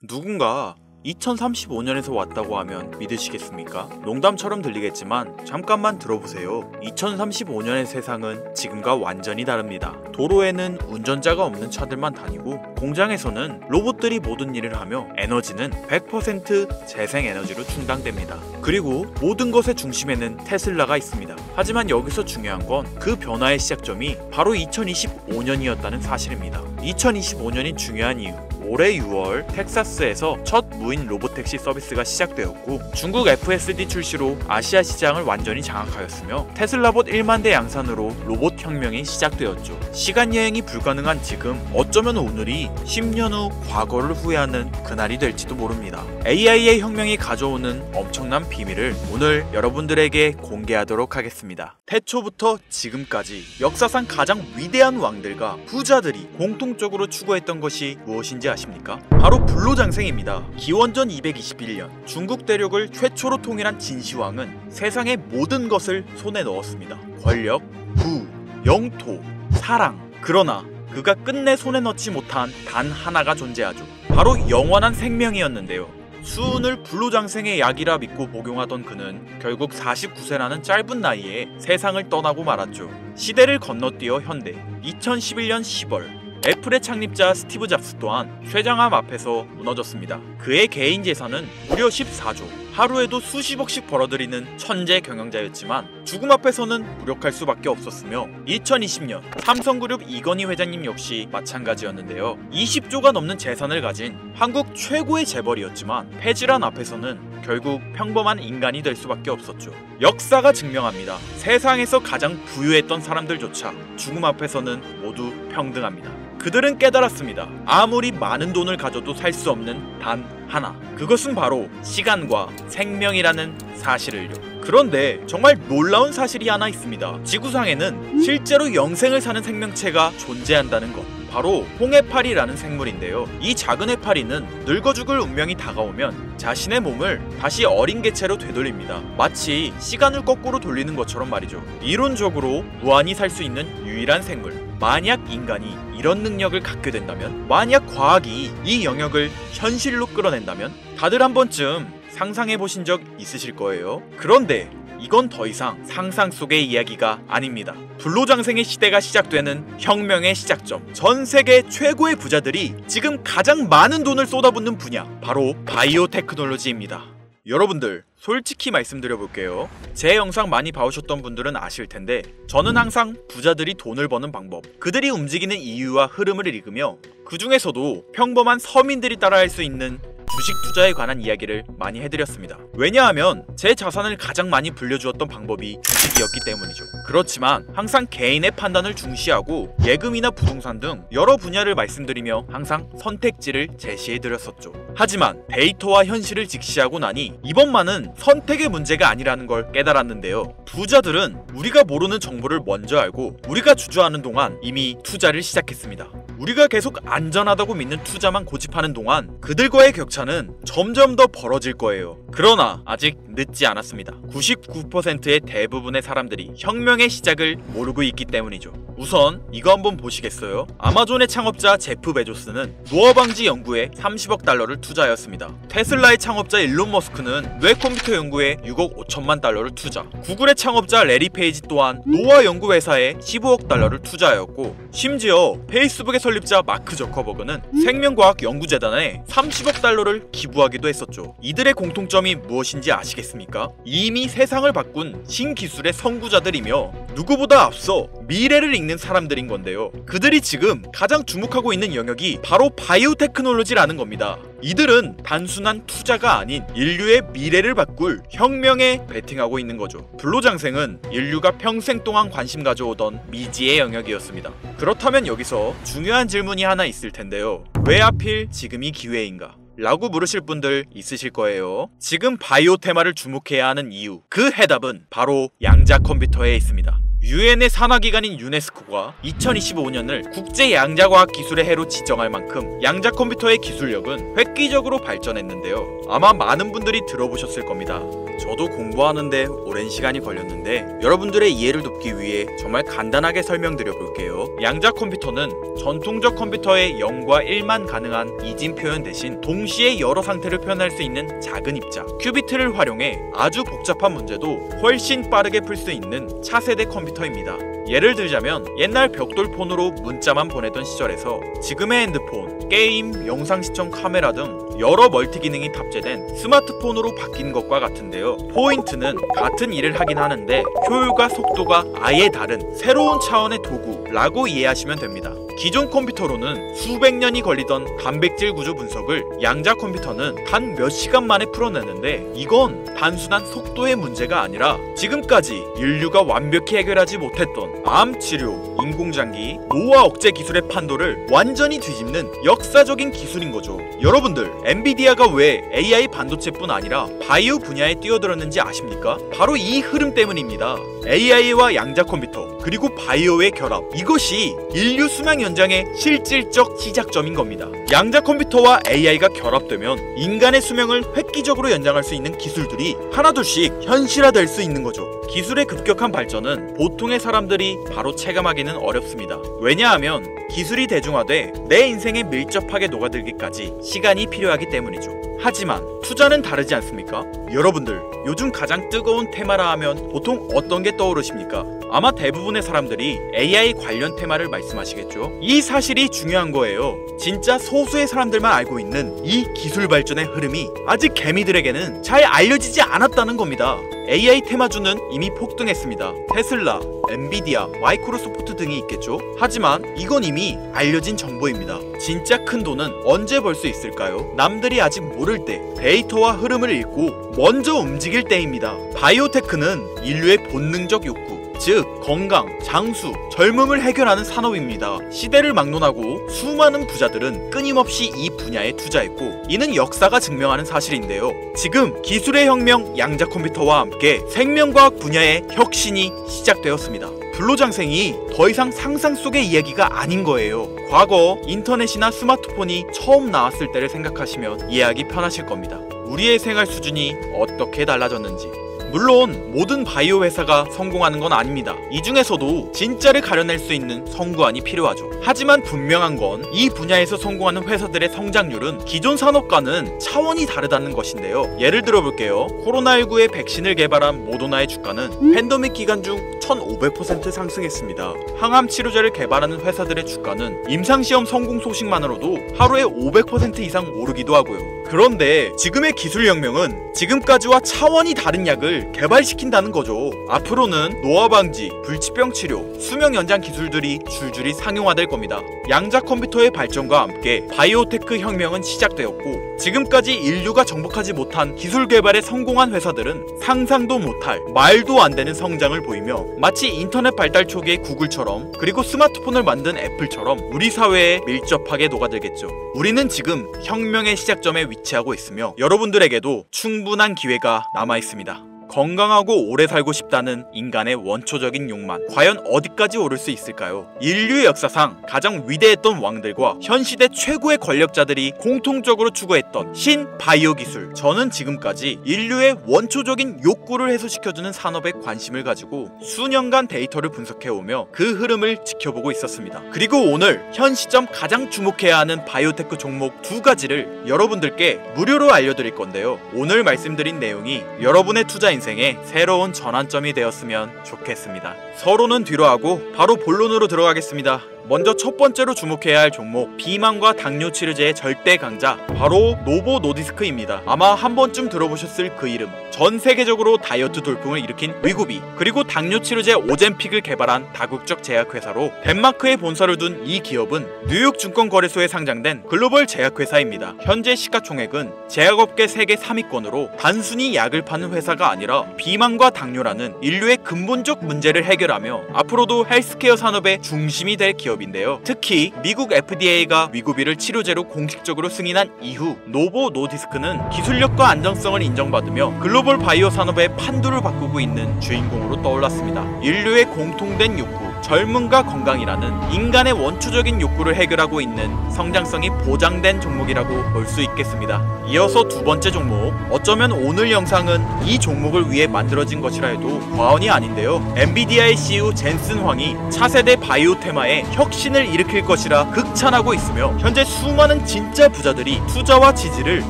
누군가 2035년에서 왔다고 하면 믿으시겠습니까? 농담처럼 들리겠지만 잠깐만 들어보세요. 2035년의 세상은 지금과 완전히 다릅니다. 도로에는 운전자가 없는 차들만 다니고 공장에서는 로봇들이 모든 일을 하며 에너지는 100% 재생에너지로 충당됩니다. 그리고 모든 것의 중심에는 테슬라가 있습니다. 하지만 여기서 중요한 건 그 변화의 시작점이 바로 2025년이었다는 사실입니다. 2025년이 중요한 이유, 올해 6월 텍사스에서 첫 무인 로보택시 서비스가 시작되었고 중국 FSD 출시로 아시아 시장을 완전히 장악하였으며 테슬라봇 1만 대 양산으로 로봇 혁명이 시작되었죠. 시간 여행이 불가능한 지금 어쩌면 오늘이 10년 후 과거를 후회하는 그날이 될지도 모릅니다. AI의 혁명이 가져오는 엄청난 비밀을 오늘 여러분들에게 공개하도록 하겠습니다. 태초부터 지금까지 역사상 가장 위대한 왕들과 부자들이 공통적으로 추구했던 것이 무엇인지 아십니까? 바로 불로장생입니다. 기원전 221년 중국 대륙을 최초로 통일한 진시황은 세상의 모든 것을 손에 넣었습니다. 권력, 부, 영토, 사랑. 그러나 그가 끝내 손에 넣지 못한 단 하나가 존재하죠. 바로 영원한 생명이었는데요. 수운을 불로장생의 약이라 믿고 복용하던 그는 결국 49세라는 짧은 나이에 세상을 떠나고 말았죠. 시대를 건너뛰어 현대 2011년 10월 애플의 창립자 스티브 잡스 또한 쇠장암 앞에서 무너졌습니다. 그의 개인 재산은 무려 14조, 하루에도 수십억씩 벌어들이는 천재 경영자였지만 죽음 앞에서는 무력할 수밖에 없었으며 2020년 삼성그룹 이건희 회장님 역시 마찬가지였는데요. 20조가 넘는 재산을 가진 한국 최고의 재벌이었지만 폐질환 앞에서는 결국 평범한 인간이 될 수밖에 없었죠. 역사가 증명합니다. 세상에서 가장 부유했던 사람들조차 죽음 앞에서는 모두 평등합니다. 그들은 깨달았습니다. 아무리 많은 돈을 가져도 살 수 없는 단 하나. 그것은 바로 시간과 생명이라는 사실을요. 그런데 정말 놀라운 사실이 하나 있습니다. 지구상에는 실제로 영생을 사는 생명체가 존재한다는 것. 바로 홍해파리라는 생물인데요. 이 작은 해파리는 늙어 죽을 운명이 다가오면 자신의 몸을 다시 어린 개체로 되돌립니다. 마치 시간을 거꾸로 돌리는 것처럼 말이죠. 이론적으로 무한히 살 수 있는 유일한 생물. 만약 인간이 이런 능력을 갖게 된다면, 만약 과학이 이 영역을 현실로 끌어낸다면 다들 한 번쯤 상상해 보신 적 있으실 거예요. 그런데 이건 더 이상 상상 속의 이야기가 아닙니다. 불로장생의 시대가 시작되는 혁명의 시작점. 전 세계 최고의 부자들이 지금 가장 많은 돈을 쏟아붓는 분야, 바로 바이오 테크놀로지입니다. 여러분들 솔직히 말씀드려볼게요. 제 영상 많이 봐오셨던 분들은 아실 텐데 저는 항상 부자들이 돈을 버는 방법, 그들이 움직이는 이유와 흐름을 읽으며 그 중에서도 평범한 서민들이 따라할 수 있는 주식 투자에 관한 이야기를 많이 해드렸습니다. 왜냐하면 제 자산을 가장 많이 불려주었던 방법이 주식이었기 때문이죠. 그렇지만 항상 개인의 판단을 중시하고 예금이나 부동산 등 여러 분야를 말씀드리며 항상 선택지를 제시해드렸었죠. 하지만 데이터와 현실을 직시하고 나니 이번만은 선택의 문제가 아니라는 걸 깨달았는데요. 부자들은 우리가 모르는 정보를 먼저 알고 우리가 주저하는 동안 이미 투자를 시작했습니다. 우리가 계속 안전하다고 믿는 투자만 고집하는 동안 그들과의 격차는 점점 더 벌어질 거예요. 그러나 아직 늦지 않았습니다. 99%의 대부분의 사람들이 혁명의 시작을 모르고 있기 때문이죠. 우선 이거 한번 보시겠어요? 아마존의 창업자 제프 베조스는 노화 방지 연구에 30억 달러를 투자하였습니다. 테슬라의 창업자 일론 머스크는 뇌 컴퓨터 연구에 6억 5천만 달러를 투자. 구글의 창업자 레리 페이지 또한 노화 연구 회사에 15억 달러를 투자하였고, 심지어 페이스북의 설립자 마크 저커버그는 생명과학 연구재단에 30억 달러를 기부하기도 했었죠. 이들의 공통점이 무엇인지 아시겠습니까? 이미 세상을 바꾼 신기술의 선구자들이며 누구보다 앞서 미래를 읽는 사람들인 건데요. 그들이 지금 가장 주목하고 있는 영역이 바로 바이오 테크놀로지라는 겁니다. 이들은 단순한 투자가 아닌 인류의 미래를 바꿀 혁명에 베팅하고 있는 거죠. 불로장생은 인류가 평생 동안 관심 가져오던 미지의 영역이었습니다. 그렇다면 여기서 중요한 질문이 하나 있을 텐데요. 왜 하필 지금이 기회인가? 라고 물으실 분들 있으실 거예요. 지금 바이오 테마를 주목해야 하는 이유, 그 해답은 바로 양자 컴퓨터에 있습니다. 유엔의 산하기관인 유네스코가 2025년을 국제 양자과학 기술의 해로 지정할 만큼 양자 컴퓨터의 기술력은 획기적으로 발전했는데요. 아마 많은 분들이 들어보셨을 겁니다. 저도 공부하는데 오랜 시간이 걸렸는데 여러분들의 이해를 돕기 위해 정말 간단하게 설명드려 볼게요. 양자 컴퓨터는 전통적 컴퓨터의 0과 1만 가능한 이진 표현 대신 동시에 여러 상태를 표현할 수 있는 작은 입자 큐비트를 활용해 아주 복잡한 문제도 훨씬 빠르게 풀 수 있는 차세대 컴퓨터입니다. 예를 들자면 옛날 벽돌폰으로 문자만 보내던 시절에서 지금의 핸드폰, 게임, 영상 시청 카메라 등 여러 멀티 기능이 탑재된 스마트폰으로 바뀐 것과 같은데요. 포인트는 같은 일을 하긴 하는데 효율과 속도가 아예 다른 새로운 차원의 도구라고 이해하시면 됩니다. 기존 컴퓨터로는 수백 년이 걸리던 단백질 구조 분석을 양자 컴퓨터는 단 몇 시간 만에 풀어내는데 이건 단순한 속도의 문제가 아니라 지금까지 인류가 완벽히 해결하지 못했던 암 치료, 인공장기, 노화 억제 기술의 판도를 완전히 뒤집는 역사적인 기술인 거죠. 여러분들, 엔비디아가 왜 AI 반도체뿐 아니라 바이오 분야에 뛰어들었는지 아십니까? 바로 이 흐름 때문입니다. AI와 양자 컴퓨터 그리고 바이오의 결합, 이것이 인류 수명 연장의 실질적 시작점인 겁니다. 양자 컴퓨터와 AI가 결합되면 인간의 수명을 획기적으로 연장할 수 있는 기술들이 하나둘씩 현실화될 수 있는 거죠. 기술의 급격한 발전은 보통의 사람들이 바로 체감하기는 어렵습니다. 왜냐하면 기술이 대중화돼 내 인생에 밀접하게 녹아들기까지 시간이 필요하기 때문이죠. 하지만 투자는 다르지 않습니까? 여러분들, 요즘 가장 뜨거운 테마라 하면 보통 어떤 게 떠오르십니까? 아마 대부분의 사람들이 AI 관련 테마를 말씀하시겠죠? 이 사실이 중요한 거예요. 진짜 소수의 사람들만 알고 있는 이 기술 발전의 흐름이 아직 개미들에게는 잘 알려지지 않았다는 겁니다. AI 테마주는 이미 폭등했습니다. 테슬라, 엔비디아, 마이크로소프트 등이 있겠죠? 하지만 이건 이미 알려진 정보입니다. 진짜 큰 돈은 언제 벌 수 있을까요? 남들이 아직 모를 때 데이터와 흐름을 읽고 먼저 움직일 때입니다. 바이오테크는 인류의 본능적 욕구, 즉 건강, 장수, 젊음을 해결하는 산업입니다. 시대를 막론하고 수많은 부자들은 끊임없이 이 분야에 투자했고 이는 역사가 증명하는 사실인데요. 지금 기술의 혁명 양자 컴퓨터와 함께 생명과학 분야의 혁신이 시작되었습니다. 불로장생이 더 이상 상상 속의 이야기가 아닌 거예요. 과거 인터넷이나 스마트폰이 처음 나왔을 때를 생각하시면 이해하기 편하실 겁니다. 우리의 생활 수준이 어떻게 달라졌는지. 물론 모든 바이오 회사가 성공하는 건 아닙니다. 이 중에서도 진짜를 가려낼 수 있는 성구안이 필요하죠. 하지만 분명한 건 이 분야에서 성공하는 회사들의 성장률은 기존 산업과는 차원이 다르다는 것인데요. 예를 들어 볼게요. 코로나19의 백신을 개발한 모더나의 주가는 팬데믹 기간 중 1500% 상승했습니다. 항암 치료제를 개발하는 회사들의 주가는 임상시험 성공 소식만으로도 하루에 500% 이상 오르기도 하고요. 그런데 지금의 기술혁명은 지금까지와 차원이 다른 약을 개발시킨다는 거죠. 앞으로는 노화 방지, 불치병 치료, 수명 연장 기술들이 줄줄이 상용화될 겁니다. 양자 컴퓨터의 발전과 함께 바이오테크 혁명은 시작되었고 지금까지 인류가 정복하지 못한 기술 개발에 성공한 회사들은 상상도 못할 말도 안 되는 성장을 보이며 마치 인터넷 발달 초기의 구글처럼 그리고 스마트폰을 만든 애플처럼 우리 사회에 밀접하게 녹아들겠죠. 우리는 지금 혁명의 시작점에 위치하고 있으며 여러분들에게도 충분한 기회가 남아 있습니다. 건강하고 오래 살고 싶다는 인간의 원초적인 욕망, 과연 어디까지 오를 수 있을까요? 인류의 역사상 가장 위대했던 왕들과 현 시대 최고의 권력자들이 공통적으로 추구했던 신바이오 기술. 저는 지금까지 인류의 원초적인 욕구를 해소시켜주는 산업에 관심을 가지고 수년간 데이터를 분석해오며 그 흐름을 지켜보고 있었습니다. 그리고 오늘 현 시점 가장 주목해야 하는 바이오테크 종목 두 가지를 여러분들께 무료로 알려드릴 건데요. 오늘 말씀드린 내용이 여러분의 투자 인생의 새로운 전환점이 되었으면 좋겠습니다. 서로는 뒤로 하고 바로 본론으로 들어가겠습니다. 먼저 첫 번째로 주목해야 할 종목, 비만과 당뇨 치료제의 절대 강자, 바로 노보 노디스크입니다. 아마 한 번쯤 들어보셨을 그 이름. 전 세계적으로 다이어트 돌풍을 일으킨 위고비, 그리고 당뇨 치료제 오젬픽을 개발한 다국적 제약회사로 덴마크에 본사를 둔 이 기업은 뉴욕 증권거래소에 상장된 글로벌 제약회사입니다. 현재 시가총액은 제약업계 세계 3위권으로 단순히 약을 파는 회사가 아니라 비만과 당뇨라는 인류의 근본적 문제를 해결하며 앞으로도 헬스케어 산업의 중심이 될 기업 기업인데요. 특히 미국 FDA가 위고비를 치료제로 공식적으로 승인한 이후 노보 노디스크는 기술력과 안정성을 인정받으며 글로벌 바이오 산업의 판도를 바꾸고 있는 주인공으로 떠올랐습니다. 인류의 공통된 욕구, 젊음과 건강이라는 인간의 원초적인 욕구를 해결하고 있는 성장성이 보장된 종목이라고 볼 수 있겠습니다. 이어서 두 번째 종목, 어쩌면 오늘 영상은 이 종목을 위해 만들어진 것이라 해도 과언이 아닌데요. 엔비디아의 CEO 젠슨 황이 차세대 바이오 테마에 혁신을 일으킬 것이라 극찬하고 있으며 현재 수많은 진짜 부자들이 투자와 지지를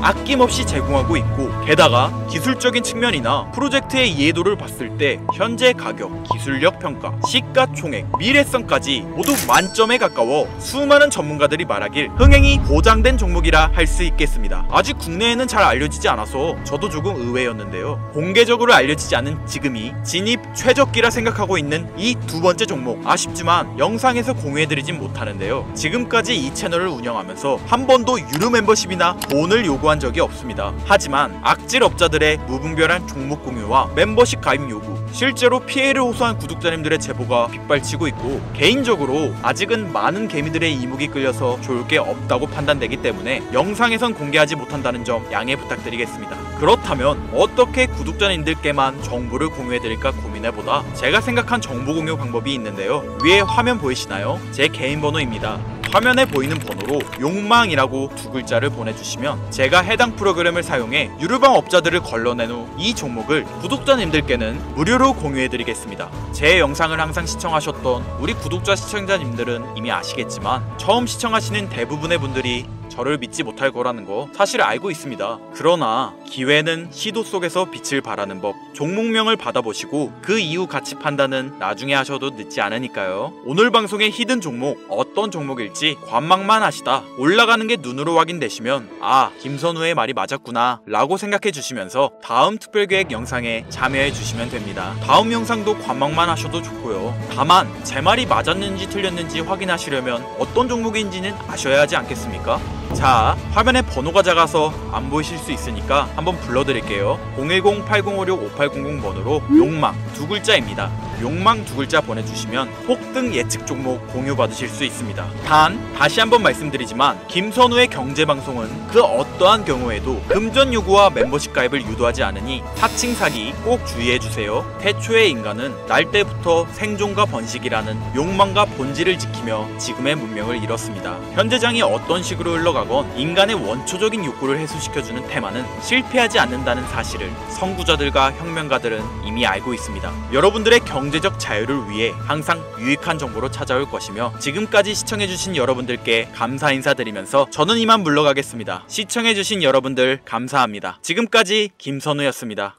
아낌없이 제공하고 있고, 게다가 기술적인 측면이나 프로젝트의 이해도를 봤을 때 현재 가격, 기술력 평가, 시가총액, 미래성까지 모두 만점에 가까워 수많은 전문가들이 말하길 흥행이 보장된 종목이라 할 수 있겠습니다. 아직 국내에는 잘 알려지지 않아서 저도 조금 의외였는데요. 공개적으로 알려지지 않은 지금이 진입 최적기라 생각하고 있는 이 두 번째 종목, 아쉽지만 영상에서 공유해드리진 못하는데요. 지금까지 이 채널을 운영하면서 한 번도 유료 멤버십이나 돈을 요구한 적이 없습니다. 하지만 악질 업자들의 무분별한 종목 공유와 멤버십 가입 요구, 실제로 피해를 호소한 구독자님들의 제보가 빗발치고 있고, 개인적으로 아직은 많은 개미들의 이목이 끌려서 좋을 게 없다고 판단되기 때문에 영상에선 공개하지 못한다는 점 양해 부탁드리겠습니다. 그렇다면 어떻게 구독자님들께만 정보를 공유해드릴까 고민해보다 제가 생각한 정보 공유 방법이 있는데요. 위에 화면 보이시나요? 제 개인 번호입니다. 화면에 보이는 번호로 욕망이라고 두 글자를 보내주시면 제가 해당 프로그램을 사용해 유료방 업자들을 걸러낸 후 이 종목을 구독자님들께는 무료로 공유해드리겠습니다. 제 영상을 항상 시청하셨던 우리 구독자 시청자님들은 이미 아시겠지만 처음 시청하시는 대부분의 분들이 저를 믿지 못할 거라는 거 사실 알고 있습니다. 그러나 기회는 시도 속에서 빛을 발하는 법, 종목명을 받아보시고 그 이후 가치 판단은 나중에 하셔도 늦지 않으니까요. 오늘 방송의 히든 종목, 어떤 종목일지 관망만 하시다 올라가는 게 눈으로 확인되시면 아, 김선우의 말이 맞았구나 라고 생각해 주시면서 다음 특별계획 영상에 참여해 주시면 됩니다. 다음 영상도 관망만 하셔도 좋고요. 다만 제 말이 맞았는지 틀렸는지 확인하시려면 어떤 종목인지는 아셔야 하지 않겠습니까? 자, 화면에 번호가 작아서 안 보이실 수 있으니까 한번 불러드릴게요. 010-8056-5800 번호로 욕망 두 글자입니다. 욕망 두 글자 보내주시면 폭등 예측 종목 공유 받으실 수 있습니다. 단, 다시 한번 말씀드리지만 김선우의 경제방송은 그 어떠한 경우에도 금전 요구와 멤버십 가입을 유도하지 않으니 사칭 사기 꼭 주의해주세요. 태초의 인간은 날 때부터 생존과 번식이라는 욕망과 본질을 지키며 지금의 문명을 이뤘습니다. 현재장이 어떤 식으로 흘러가건 인간의 원초적인 욕구를 해소시켜주는 테마는 실패하지 않는다는 사실을 선구자들과 혁명가들은 이미 알고 있습니다. 여러분들의 경제적 자유를 위해 항상 유익한 정보로 찾아올 것이며, 지금까지 시청해주신 여러분들께 감사 인사드리면서 저는 이만 물러가겠습니다. 시청해주신 여러분들 감사합니다. 지금까지 김선우였습니다.